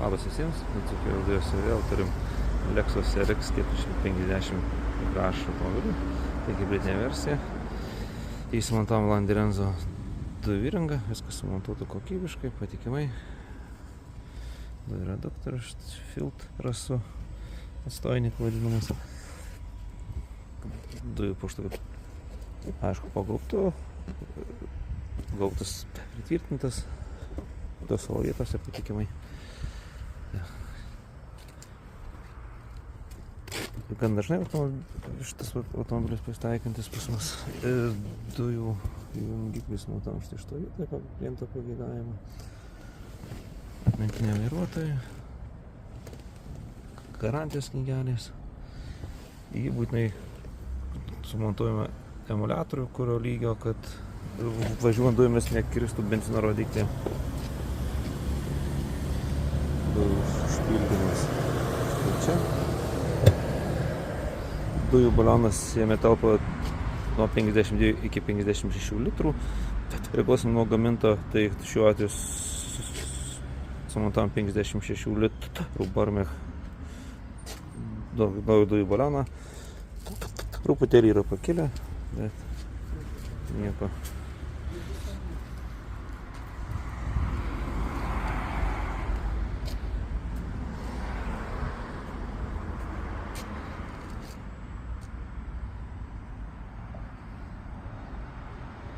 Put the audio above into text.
Labas visiems, Dzūkijos dujose vėl turim Lexus RX 450 Crash automobilį, tai hibridinė versija. Įsimontavom Landirenzo dujų įrangą, viskas sumontuota kokybiškai, patikimai. Dujų reduktorius, filtras su atstojinik vadinamas. Dujų purkštuvai, aišku, pagaubtų, gaubtas pritvirtintas, du savo vietose patikimai. Gan dažnai šitas automobilis pasitaikantis pas mus. Dujų jungiklis montuojam štai šitoj vietoje, kliento pageidavimą. Atmintinė vairuotojai, garantijos knygelės. Į jį būtinai sumontuojame emuliatorių, kurio lygio, kad važiuojant dujomis nekirstų benzino rodiklį. Dujų užpildymas štai čia. Dujų balionas jame telpa nuo 52 iki 56 litrų. Priklausomai nuo gaminto, tai šiuo atveju sumontavom 56 litrų Barmech dujų balioną. Truputėlį yra pakilę, bet nieko.